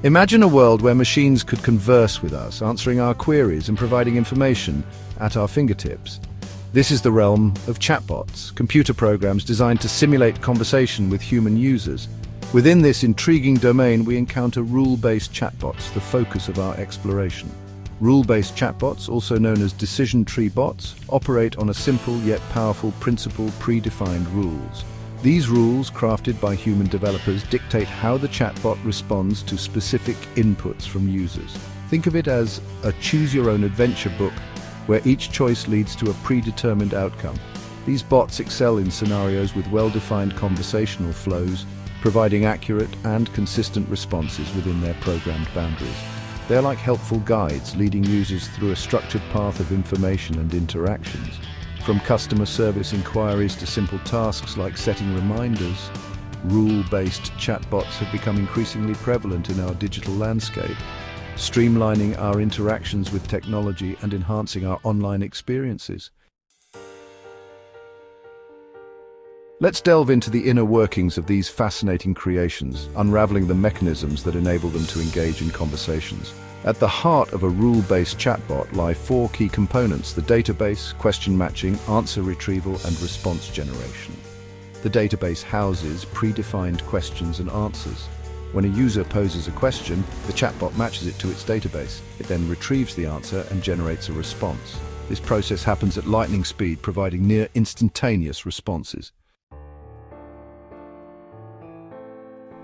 Imagine a world where machines could converse with us, answering our queries and providing information at our fingertips. This is the realm of chatbots, computer programs designed to simulate conversation with human users. Within this intriguing domain, we encounter rule-based chatbots, the focus of our exploration. Rule-based chatbots, also known as decision tree bots, operate on a simple yet powerful principle: predefined rules. These rules, crafted by human developers, dictate how the chatbot responds to specific inputs from users. Think of it as a choose-your-own-adventure book, where each choice leads to a predetermined outcome. These bots excel in scenarios with well-defined conversational flows, providing accurate and consistent responses within their programmed boundaries. They're like helpful guides, leading users through a structured path of information and interactions. From customer service inquiries to simple tasks like setting reminders, rule-based chatbots have become increasingly prevalent in our digital landscape, streamlining our interactions with technology and enhancing our online experiences. Let's delve into the inner workings of these fascinating creations, unraveling the mechanisms that enable them to engage in conversations. At the heart of a rule-based chatbot lie four key components: the database, question matching, answer retrieval, and response generation. The database houses predefined questions and answers. When a user poses a question, the chatbot matches it to its database. It then retrieves the answer and generates a response. This process happens at lightning speed, providing near instantaneous responses.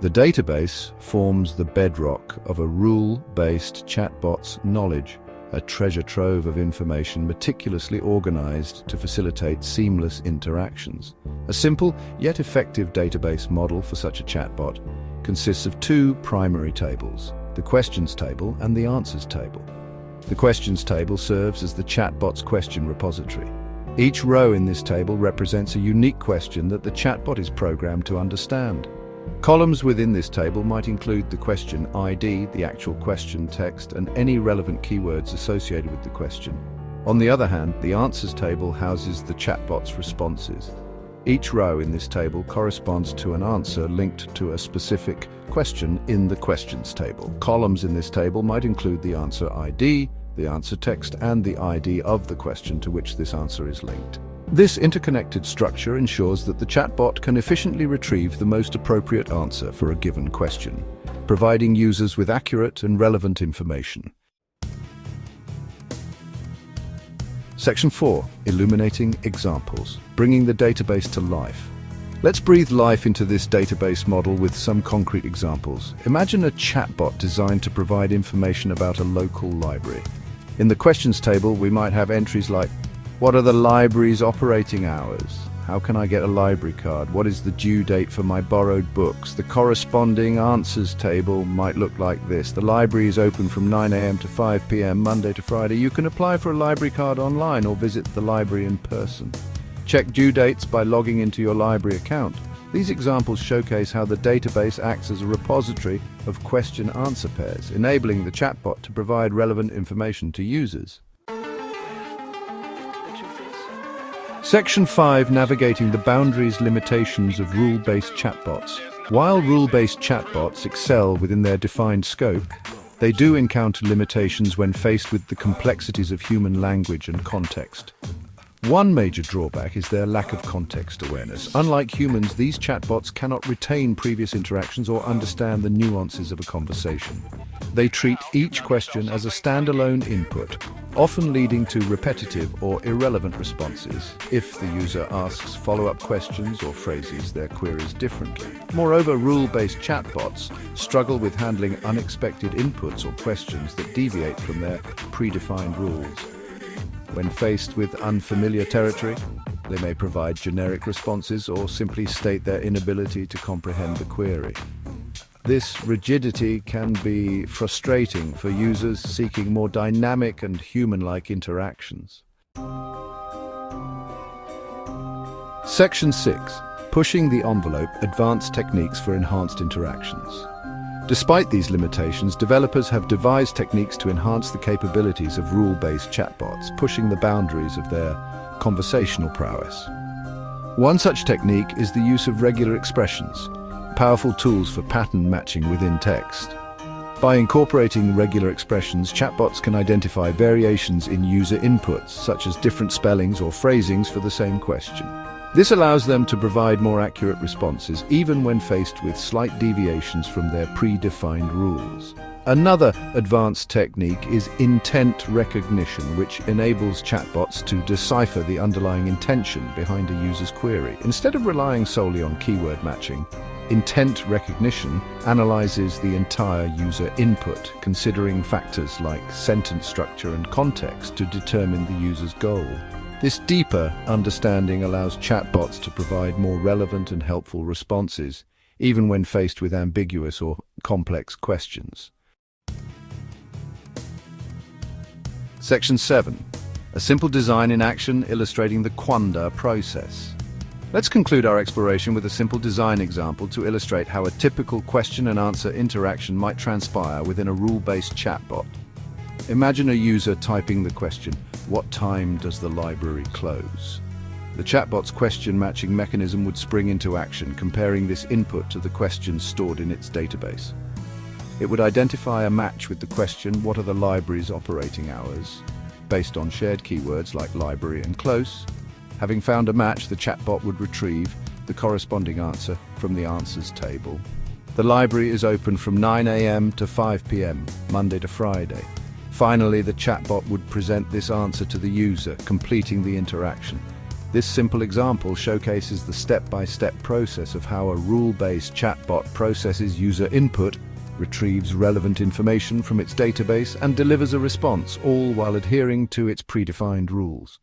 The database forms the bedrock of a rule-based chatbot's knowledge, a treasure trove of information meticulously organized to facilitate seamless interactions. A simple yet effective database model for such a chatbot consists of two primary tables: the questions table and the answers table. The questions table serves as the chatbot's question repository. Each row in this table represents a unique question that the chatbot is programmed to understand. Columns within this table might include the question ID, the actual question text, and any relevant keywords associated with the question. On the other hand, the answers table houses the chatbot's responses. Each row in this table corresponds to an answer linked to a specific question in the questions table. Columns in this table might include the answer ID, the answer text, and the ID of the question to which this answer is linked. This interconnected structure ensures that the chatbot can efficiently retrieve the most appropriate answer for a given question, providing users with accurate and relevant information. Section 4. Illuminating examples, bringing the database to life. Let's breathe life into this database model with some concrete examples. Imagine a chatbot designed to provide information about a local library. In the questions table, we might have entries like: what are the library's operating hours? How can I get a library card? What is the due date for my borrowed books? The corresponding answers table might look like this: the library is open from 9 a.m. to 5 p.m. Monday to Friday. You can apply for a library card online or visit the library in person. Check due dates by logging into your library account. These examples showcase how the database acts as a repository of question-answer pairs, enabling the chatbot to provide relevant information to users. Section 5. Navigating the boundaries, limitations of rule-based chatbots. While rule-based chatbots excel within their defined scope, they do encounter limitations when faced with the complexities of human language and context. One major drawback is their lack of context awareness. Unlike humans, these chatbots cannot retain previous interactions or understand the nuances of a conversation. They treat each question as a standalone input, often leading to repetitive or irrelevant responses if the user asks follow-up questions or phrases their queries differently. Moreover, rule-based chatbots struggle with handling unexpected inputs or questions that deviate from their predefined rules. When faced with unfamiliar territory, they may provide generic responses or simply state their inability to comprehend the query. This rigidity can be frustrating for users seeking more dynamic and human-like interactions. Section 6. Pushing the envelope, advanced techniques for enhanced interactions. Despite these limitations, developers have devised techniques to enhance the capabilities of rule-based chatbots, pushing the boundaries of their conversational prowess. One such technique is the use of regular expressions, powerful tools for pattern matching within text. By incorporating regular expressions, chatbots can identify variations in user inputs, such as different spellings or phrasings for the same question. This allows them to provide more accurate responses, even when faced with slight deviations from their predefined rules. Another advanced technique is intent recognition, which enables chatbots to decipher the underlying intention behind a user's query. Instead of relying solely on keyword matching, intent recognition analyzes the entire user input, considering factors like sentence structure and context to determine the user's goal. This deeper understanding allows chatbots to provide more relevant and helpful responses, even when faced with ambiguous or complex questions. Section 7. A simple design in action illustrating the quanda process. Let's conclude our exploration with a simple design example to illustrate how a typical question and answer interaction might transpire within a rule-based chatbot. Imagine a user typing the question, "What time does the library close?" The chatbot's question matching mechanism would spring into action, comparing this input to the question stored in its database. It would identify a match with the question, "What are the library's operating hours?" based on shared keywords like library and close. Having found a match, the chatbot would retrieve the corresponding answer from the answers table. The library is open from 9 a.m. to 5 p.m., Monday to Friday. Finally, the chatbot would present this answer to the user, completing the interaction. This simple example showcases the step-by-step process of how a rule-based chatbot processes user input, retrieves relevant information from its database, and delivers a response, all while adhering to its predefined rules.